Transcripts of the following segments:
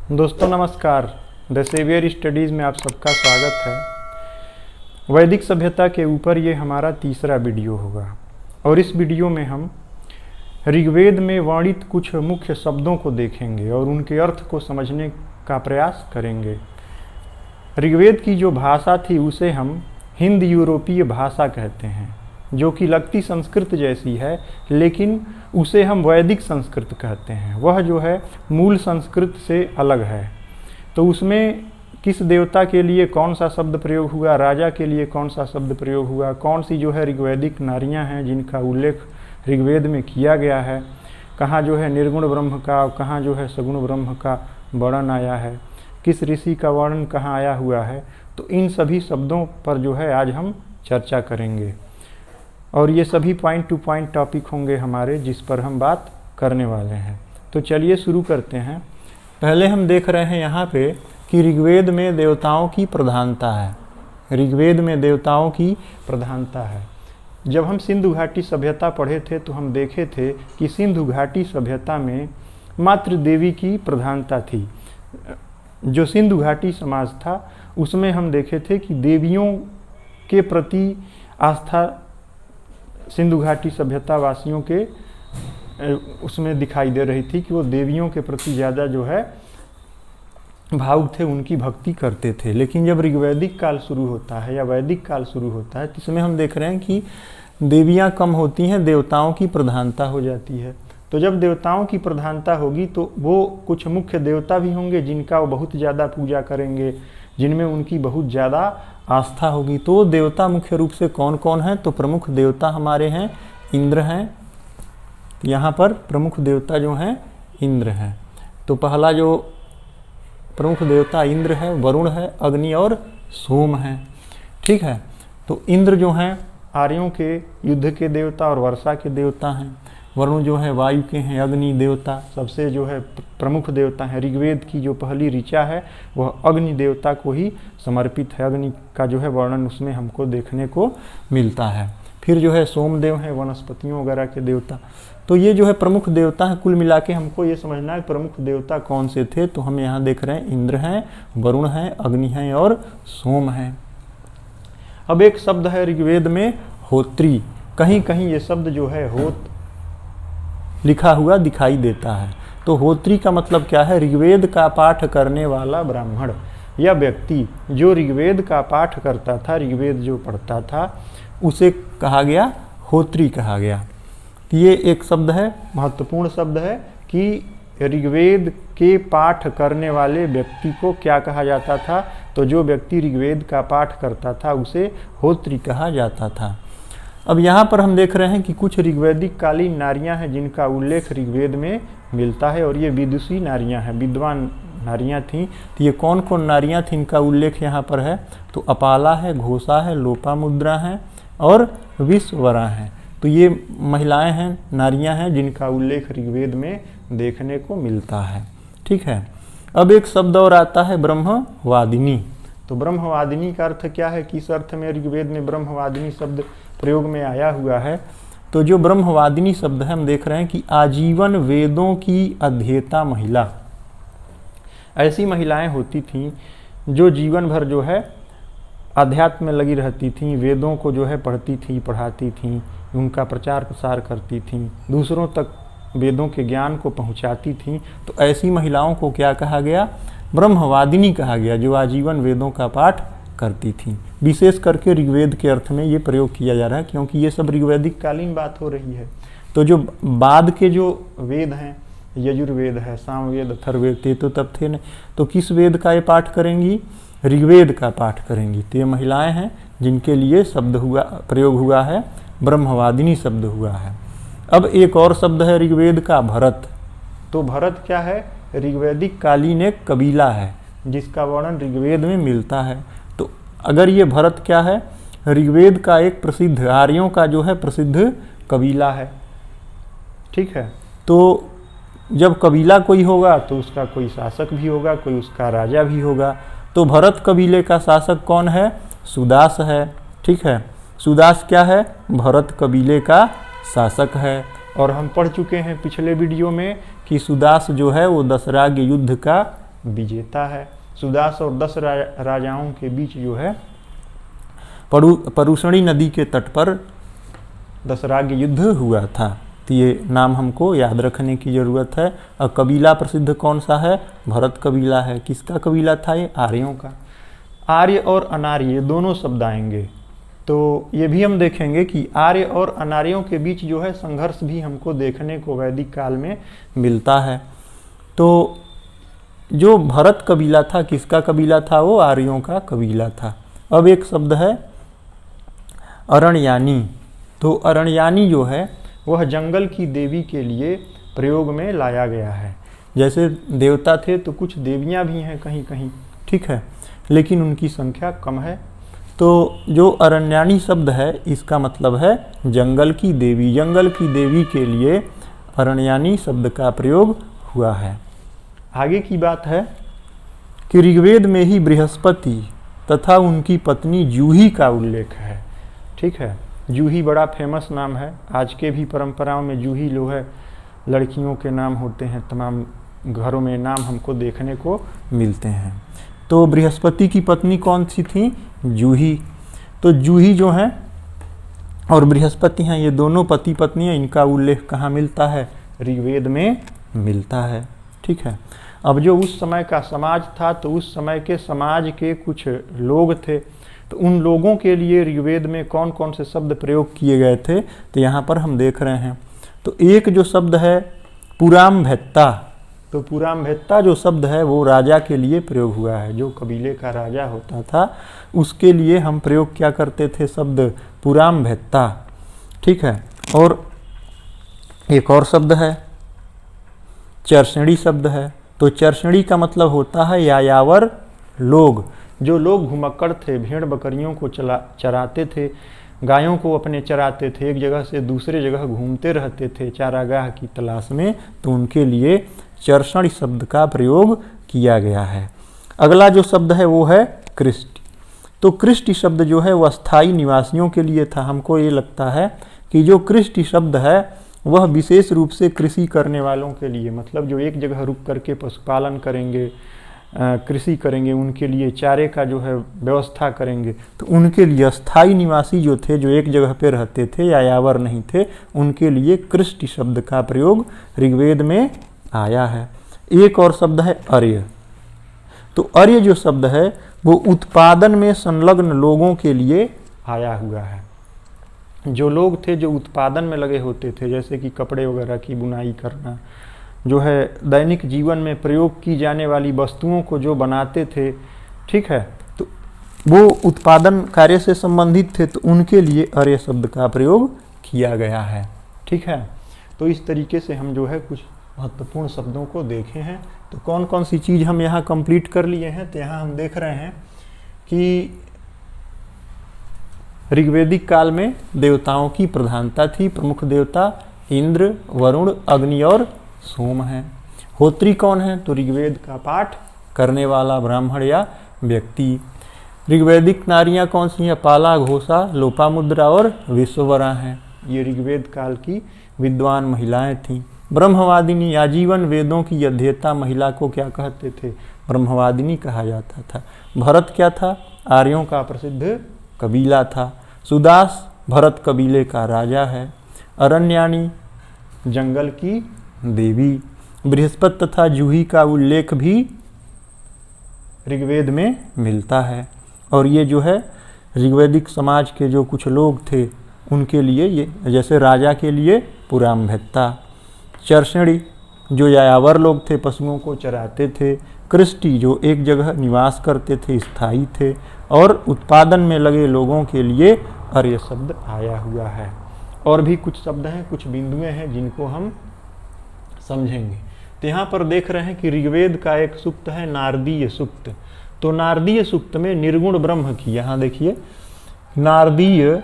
दोस्तों नमस्कार। The saviour studies में आप सबका स्वागत है। वैदिक सभ्यता के ऊपर ये हमारा तीसरा वीडियो होगा और इस वीडियो में हम ऋग्वेद में वर्णित कुछ मुख्य शब्दों को देखेंगे और उनके अर्थ को समझने का प्रयास करेंगे। ऋग्वेद की जो भाषा थी उसे हम हिंद यूरोपीय भाषा कहते हैं, जो कि लगती संस्कृत जैसी है, लेकिन उसे हम वैदिक संस्कृत कहते हैं। वह जो है मूल संस्कृत से अलग है। तो उसमें किस देवता के लिए कौन सा शब्द प्रयोग हुआ, राजा के लिए कौन सा शब्द प्रयोग हुआ, कौन सी जो है ऋग्वैदिक नारियां हैं जिनका उल्लेख ऋग्वेद में किया गया है, कहाँ जो है निर्गुण ब्रह्म का, कहाँ जो है सगुण ब्रह्म का वर्णन आया है, किस ऋषि का वर्णन कहाँ आया हुआ है, तो इन सभी शब्दों पर जो है आज हम चर्चा करेंगे और ये सभी पॉइंट टू पॉइंट टॉपिक होंगे हमारे, जिस पर हम बात करने वाले हैं। तो चलिए शुरू करते हैं। पहले हम देख रहे हैं यहाँ पे कि ऋग्वेद में देवताओं की प्रधानता है। ऋग्वेद में देवताओं की प्रधानता है। जब हम सिंधु घाटी सभ्यता पढ़े थे तो हम देखे थे कि सिंधु घाटी सभ्यता में मात्र देवी की प्रधानता थी। जो सिंधु घाटी समाज था उसमें हम देखे थे कि देवियों के प्रति आस्था सिंधु घाटी सभ्यता वासियों के उसमें दिखाई दे रही थी कि वो देवियों के प्रति ज़्यादा जो है भावुक थे, उनकी भक्ति करते थे। लेकिन जब ऋग्वैदिक काल शुरू होता है या वैदिक काल शुरू होता है तो इसमें हम देख रहे हैं कि देवियां कम होती हैं, देवताओं की प्रधानता हो जाती है। तो जब देवताओं की प्रधानता होगी तो वो कुछ मुख्य देवता भी होंगे जिनका वो बहुत ज़्यादा पूजा करेंगे, जिनमें उनकी बहुत ज़्यादा आस्था होगी। तो देवता मुख्य रूप से कौन कौन हैं? तो प्रमुख देवता हमारे हैं इंद्र हैं। यहाँ पर प्रमुख देवता जो हैं इंद्र हैं। तो पहला जो प्रमुख देवता इंद्र है, वरुण है, अग्नि और सोम है। ठीक है। तो इंद्र जो हैं आर्यों के युद्ध के देवता और वर्षा के देवता हैं। वरुण जो है वायु के हैं, अग्नि देवता सबसे जो है प्रमुख देवता है। ऋग्वेद की जो पहली ऋचा है वह अग्नि देवता को ही समर्पित है। अग्नि का जो है वर्णन उसमें हमको देखने को मिलता है। फिर जो है सोमदेव हैं, वनस्पतियों वगैरह के देवता। तो ये जो है प्रमुख देवता हैं। कुल मिला के हमको ये समझना है प्रमुख देवता कौन से थे। तो हम यहाँ देख रहे हैं इंद्र हैं, वरुण हैं, अग्नि हैं और सोम हैं। अब एक शब्द है ऋग्वेद में होत्री। कहीं कहीं ये शब्द जो है होत लिखा हुआ दिखाई देता है। तो होत्री का मतलब क्या है? ऋग्वेद का पाठ करने वाला ब्राह्मण या व्यक्ति जो ऋग्वेद का पाठ करता था, ऋग्वेद जो पढ़ता था, उसे कहा गया होत्री कहा गया। ये एक शब्द है, महत्वपूर्ण शब्द है कि ऋग्वेद के पाठ करने वाले व्यक्ति को क्या कहा जाता था? तो जो व्यक्ति ऋग्वेद का पाठ करता था उसे होत्री कहा जाता था। अब यहाँ पर हम देख रहे हैं कि कुछ ऋग्वैदिक कालीन नारियां हैं जिनका उल्लेख ऋग्वेद में मिलता है और ये विदुषी नारियां हैं, विद्वान नारियां थीं। तो ये कौन कौन नारियां थीं इनका उल्लेख यहाँ पर है? तो अपाला है, घोषा है, लोपामुद्रा है और विश्ववरा है। तो ये महिलाएं हैं, नारियां हैं जिनका उल्लेख ऋग्वेद में देखने को मिलता है। ठीक है। अब एक शब्द और आता है ब्रह्मवादिनी। तो ब्रह्मवादिनी का अर्थ क्या है? किस अर्थ में ऋग्वेद में ब्रह्मवादिनी शब्द प्रयोग में आया हुआ है? तो जो ब्रह्मवादिनी शब्द है हम देख रहे हैं कि आजीवन वेदों की अध्येता महिला। ऐसी महिलाएं होती थीं जो जीवन भर जो है अध्यात्म में लगी रहती थीं, वेदों को जो है पढ़ती थीं, पढ़ाती थीं, उनका प्रचार प्रसार करती थीं, दूसरों तक वेदों के ज्ञान को पहुंचाती थीं। तो ऐसी महिलाओं को क्या कहा गया? ब्रह्मवादिनी कहा गया, जो आजीवन वेदों का पाठ करती थीं। विशेष करके ऋग्वेद के अर्थ में ये प्रयोग किया जा रहा है क्योंकि ये सब ऋग्वैदिक कालीन बात हो रही है। तो जो बाद के जो वेद हैं, यजुर्वेद है, सामवेद, अथर्ववेद, ये तो तब थे नहीं। तो किस वेद का ये पाठ करेंगी? ऋग्वेद का पाठ करेंगी। तो ये महिलाएं हैं जिनके लिए शब्द हुआ प्रयोग हुआ है, ब्रह्मवादिनी शब्द हुआ है। अब एक और शब्द है ऋग्वेद का भरत। तो भरत क्या है? ऋग्वैदिक कालीन एक कबीला है जिसका वर्णन ऋग्वेद में मिलता है। तो अगर ये भरत क्या है? ऋग्वेद का एक प्रसिद्ध, आर्यों का जो है प्रसिद्ध कबीला है। ठीक है। तो जब कबीला कोई होगा तो उसका कोई शासक भी होगा, कोई उसका राजा भी होगा। तो भरत कबीले का शासक कौन है? सुदास है। ठीक है। सुदास क्या है? भरत कबीले का शासक है। और हम पढ़ चुके हैं पिछले वीडियो में कि सुदास जो है वो दशराग युद्ध का विजेता है। सुदास और 10 राजाओं के बीच जो है परुषणी नदी के तट पर दशराग्य युद्ध हुआ था। तो ये नाम हमको याद रखने की ज़रूरत है। और कबीला प्रसिद्ध कौन सा है? भरत कबीला है। किसका कबीला था ये? आर्यों का। आर्य और अनार्य ये दोनों शब्द आएंगे, तो ये भी हम देखेंगे कि आर्य और अनार्यों के बीच जो है संघर्ष भी हमको देखने को वैदिक काल में मिलता है। तो जो भरत कबीला था, किसका कबीला था? वो आर्यों का कबीला था। अब एक शब्द है अरण्यानी। तो अरण्यानी जो है वह जंगल की देवी के लिए प्रयोग में लाया गया है। जैसे देवता थे तो कुछ देवियां भी हैं कहीं कहीं, ठीक है, लेकिन उनकी संख्या कम है। तो जो अरण्यानी शब्द है इसका मतलब है जंगल की देवी। जंगल की देवी के लिए अरण्यानी शब्द का प्रयोग हुआ है। आगे की बात है कि ऋग्वेद में ही बृहस्पति तथा उनकी पत्नी जूही का उल्लेख है, ठीक है। जूही बड़ा फेमस नाम है। आज के भी परंपराओं में जूही जो है लड़कियों के नाम होते हैं, तमाम घरों में नाम हमको देखने को मिलते हैं। तो बृहस्पति की पत्नी कौन सी थी? जूही। तो जूही जो है और बृहस्पति हैं, ये दोनों पति पत्नी हैं। इनका उल्लेख कहाँ मिलता है? ऋग्वेद में मिलता है, ठीक है। अब जो उस समय का समाज था, तो उस समय के समाज के कुछ लोग थे, तो उन लोगों के लिए ऋग्वेद में कौन कौन से शब्द प्रयोग किए गए थे, तो यहाँ पर हम देख रहे हैं। तो एक जो शब्द है पुरामभेत्ता, तो पुरामभेत्ता जो शब्द है वो राजा के लिए प्रयोग हुआ है। जो कबीले का राजा होता था उसके लिए हम प्रयोग क्या करते थे? शब्द पुरामभेत्ता, ठीक है। और एक और शब्द है चर्षणी शब्द है। तो चर्षणी का मतलब होता है यायावर लोग। जो लोग घुमक्कड़ थे, भेड़ बकरियों को चराते थे, गायों को अपने चराते थे, एक जगह से दूसरे जगह घूमते रहते थे चारागाह की तलाश में, तो उनके लिए चर्षण शब्द का प्रयोग किया गया है। अगला जो शब्द है वो है कृष्टि। तो कृष्टि शब्द जो है वह स्थायी निवासियों के लिए था। हमको ये लगता है कि जो कृष्टि शब्द है वह विशेष रूप से कृषि करने वालों के लिए, मतलब जो एक जगह रुक करके पशुपालन करेंगे, कृषि करेंगे, उनके लिए चारे का जो है व्यवस्था करेंगे, तो उनके लिए स्थायी निवासी जो थे, जो एक जगह पे रहते थे, यायावर नहीं थे, उनके लिए कृष्टि शब्द का प्रयोग ऋग्वेद में आया है। एक और शब्द है अर्य। तो अर्य जो शब्द है वो उत्पादन में संलग्न लोगों के लिए आया हुआ है। जो लोग थे जो उत्पादन में लगे होते थे, जैसे कि कपड़े वगैरह की बुनाई करना, जो है दैनिक जीवन में प्रयोग की जाने वाली वस्तुओं को जो बनाते थे, ठीक है, तो वो उत्पादन कार्य से संबंधित थे, तो उनके लिए अर्य शब्द का प्रयोग किया गया है, ठीक है। तो इस तरीके से हम जो है कुछ महत्वपूर्ण शब्दों को देखे हैं। तो कौन कौन सी चीज़ हम यहाँ कंप्लीट कर लिए हैं, तो यहाँ हम देख रहे हैं कि ऋग्वेदिक काल में देवताओं की प्रधानता थी। प्रमुख देवता इंद्र, वरुण, अग्नि और सोम हैं। होत्री कौन है? तो ऋग्वेद का पाठ करने वाला ब्राह्मण या व्यक्ति। ऋग्वेदिक नारियां कौन सी हैं? पाला, घोषा, लोपामुद्रा और विश्ववरा हैं। ये ऋग्वेद काल की विद्वान महिलाएं थीं। ब्रह्मवादिनी, आजीवन वेदों की अध्येता महिला को क्या कहते थे? ब्रह्मवादिनी कहा जाता था। भरत क्या था? आर्यों का प्रसिद्ध कबीला था। सुदास भरत कबीले का राजा है। अरण्यानी जंगल की देवी। बृहस्पति तथा जूही का उल्लेख भी ऋग्वेद में मिलता है। और ये जो है ऋग्वेदिक समाज के जो कुछ लोग थे उनके लिए, ये जैसे राजा के लिए पुरामभेत्ता। चर्षणी जो यायावर लोग थे, पशुओं को चराते थे। कृष्टि जो एक जगह निवास करते थे, स्थायी थे। और उत्पादन में लगे लोगों के लिए अर्य शब्द आया हुआ है। और भी कुछ शब्द हैं, कुछ बिंदुएं हैं जिनको हम समझेंगे। तो यहाँ पर देख रहे हैं कि ऋग्वेद का एक सूक्त है नारदीय सूक्त। तो नारदीय सूक्त में निर्गुण ब्रह्म की, यहाँ देखिए नारदीय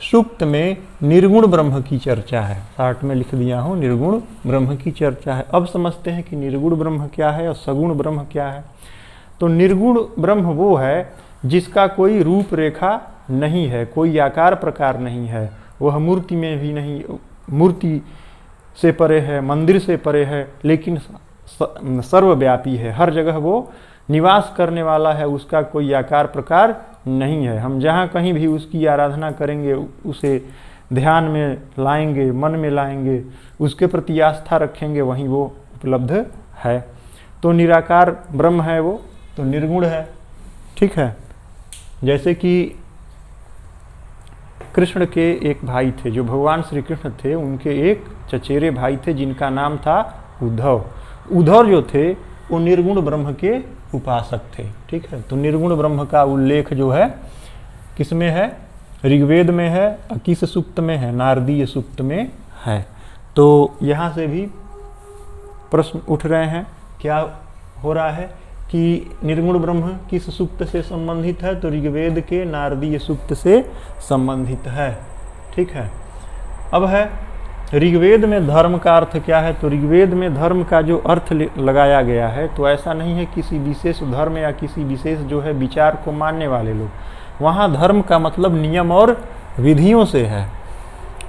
सूक्त में निर्गुण ब्रह्म की चर्चा है। शार्ट में लिख दिया हूँ, निर्गुण ब्रह्म की चर्चा है। अब समझते हैं कि निर्गुण ब्रह्म क्या है और सगुण ब्रह्म क्या है। तो निर्गुण ब्रह्म वो है जिसका कोई रूप रेखा नहीं है, कोई आकार प्रकार नहीं है, वह मूर्ति में भी नहीं, मूर्ति से परे है, मंदिर से परे है, लेकिन सर्वव्यापी है, हर जगह वो निवास करने वाला है, उसका कोई आकार प्रकार नहीं है। हम जहाँ कहीं भी उसकी आराधना करेंगे, उसे ध्यान में लाएंगे, मन में लाएंगे, उसके प्रति आस्था रखेंगे, वहीं वो उपलब्ध है। तो निराकार ब्रह्म है वो, तो निर्गुण है, ठीक है। जैसे कि कृष्ण के एक भाई थे, जो भगवान श्री कृष्ण थे, उनके एक चचेरे भाई थे जिनका नाम था उद्धव। उद्धव जो थे वो निर्गुण ब्रह्म के उपासक थे, ठीक है। तो निर्गुण ब्रह्म का उल्लेख जो है किसमें है? ऋग्वेद में है, किस सूक्त में है? नारदीय सूक्त में है। तो यहाँ से भी प्रश्न उठ रहे हैं, क्या हो रहा है कि निर्गुण ब्रह्म किस सूक्त से संबंधित है? तो ऋग्वेद के नारदीय सूक्त से संबंधित है, ठीक है। अब है ऋग्वेद में धर्म का अर्थ क्या है? तो ऋग्वेद में धर्म का जो अर्थ लगाया गया है, तो ऐसा नहीं है किसी विशेष धर्म या किसी विशेष जो है विचार को मानने वाले लोग। वहाँ धर्म का मतलब नियम और विधियों से है।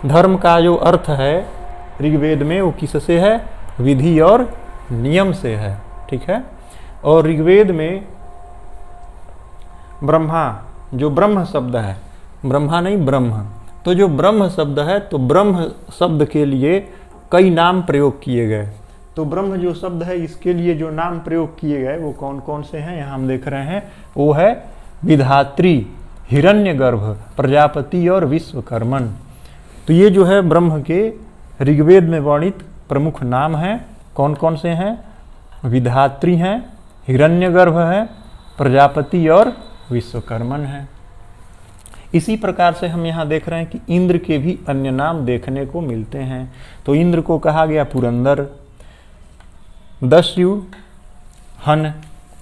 धर्म का जो अर्थ है ऋग्वेद में वो किससे है? विधि और नियम से है, ठीक है। और ऋग्वेद में ब्रह्मा, जो ब्रह्म शब्द है, ब्रह्मा नहीं ब्रह्म, तो जो ब्रह्म शब्द है, तो ब्रह्म शब्द के लिए कई नाम प्रयोग किए गए। तो ब्रह्म जो शब्द है, इसके लिए जो नाम प्रयोग किए गए वो कौन कौन से हैं, यहाँ हम देख रहे हैं। वो है विधात्री, हिरण्यगर्भ, प्रजापति और विश्वकर्मन। तो ये जो है ब्रह्म के ऋग्वेद में वर्णित प्रमुख नाम हैं। कौन कौन से हैं? विधात्री हैं, हिरण्यगर्भ है, प्रजापति और विश्वकर्मन है। इसी प्रकार से हम यहाँ देख रहे हैं कि इंद्र के भी अन्य नाम देखने को मिलते हैं। तो इंद्र को कहा गया पुरंदर, दस्यु, हन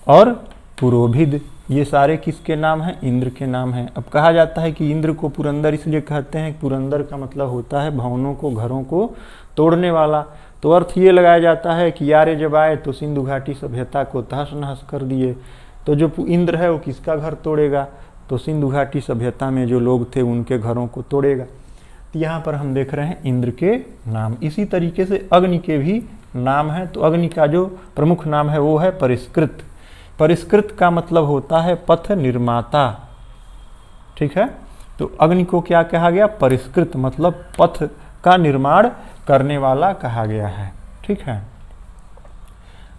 और पुरोभिद। ये सारे किसके नाम हैं? इंद्र के नाम हैं। अब कहा जाता है कि इंद्र को पुरंदर इसलिए कहते हैं, पुरंदर का मतलब होता है भवनों को, घरों को तोड़ने वाला। तो अर्थ ये लगाया जाता है कि आर्य जब आए तो सिंधु घाटी सभ्यता को तहस नहस कर दिए। तो जो इंद्र है वो किसका घर तोड़ेगा? तो सिंधु घाटी सभ्यता में जो लोग थे उनके घरों को तोड़ेगा। तो यहाँ पर हम देख रहे हैं इंद्र के नाम। इसी तरीके से अग्नि के भी नाम है। तो अग्नि का जो प्रमुख नाम है वो है परिष्कृत। परिष्कृत का मतलब होता है पथ निर्माता, ठीक है। तो अग्नि को क्या कहा गया? परिष्कृत, मतलब पथ का निर्माण करने वाला कहा गया है, ठीक है।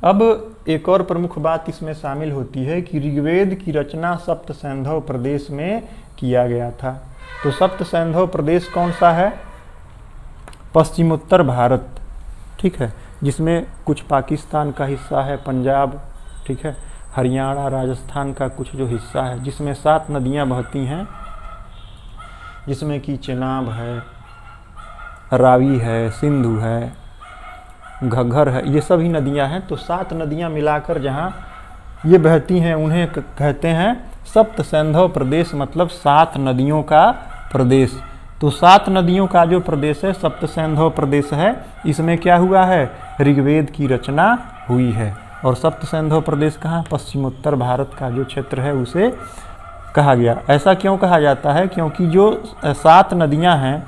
अब एक और प्रमुख बात इसमें शामिल होती है कि ऋग्वेद की रचना सप्त सैंधव प्रदेश में किया गया था। तो सप्त सैंधव प्रदेश कौन सा है? पश्चिमोत्तर भारत, ठीक है, जिसमें कुछ पाकिस्तान का हिस्सा है, पंजाब, ठीक है, हरियाणा, राजस्थान का कुछ जो हिस्सा है, जिसमें 7 नदियां बहती हैं, जिसमें कि चेनाब है, रावी है, सिंधु है, घग्गर है, ये सभी नदियां हैं। तो 7 नदियां मिलाकर जहां ये बहती हैं उन्हें कहते हैं सप्त सैंधव प्रदेश, मतलब 7 नदियों का प्रदेश। तो 7 नदियों का जो प्रदेश है सप्त सैंधव प्रदेश है। इसमें क्या हुआ है? ऋग्वेद की रचना हुई है। और सप्त सैंधव प्रदेश कहाँ? पश्चिमोत्तर भारत का जो क्षेत्र है उसे कहा गया। ऐसा क्यों कहा जाता है? क्योंकि जो 7 नदियां हैं,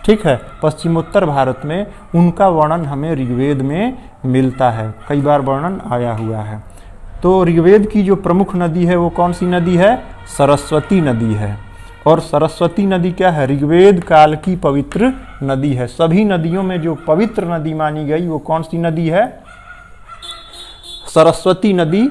ठीक है, पश्चिमोत्तर भारत में, उनका वर्णन हमें ऋग्वेद में मिलता है, कई बार वर्णन आया हुआ है। तो ऋग्वेद की जो प्रमुख नदी है वो कौन सी नदी है? सरस्वती नदी है। और सरस्वती नदी क्या है? ऋग्वेद काल की पवित्र नदी है। सभी नदियों में जो पवित्र नदी मानी गई वो कौन सी नदी है? सरस्वती नदी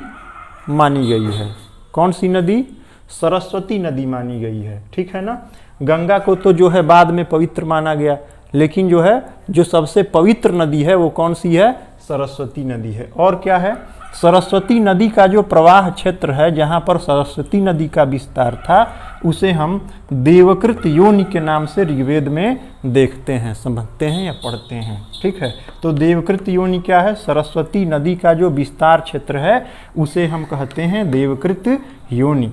मानी गई है। कौन सी नदी? सरस्वती नदी मानी गई है, ठीक है ना। गंगा को तो जो है बाद में पवित्र माना गया, लेकिन जो है जो सबसे पवित्र नदी है वो कौन सी है? सरस्वती नदी है। और क्या है? सरस्वती नदी का जो प्रवाह क्षेत्र है, जहाँ पर सरस्वती नदी का विस्तार था, उसे हम देवकृत योनि के नाम से ऋग्वेद में देखते हैं, समझते हैं या पढ़ते हैं, ठीक है। तो देवकृत योनि क्या है? सरस्वती नदी का जो विस्तार क्षेत्र है उसे हम कहते हैं देवकृत योनि।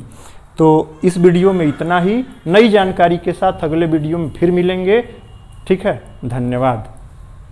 तो इस वीडियो में इतना ही। नई जानकारी के साथ अगले वीडियो में फिर मिलेंगे, ठीक है। धन्यवाद।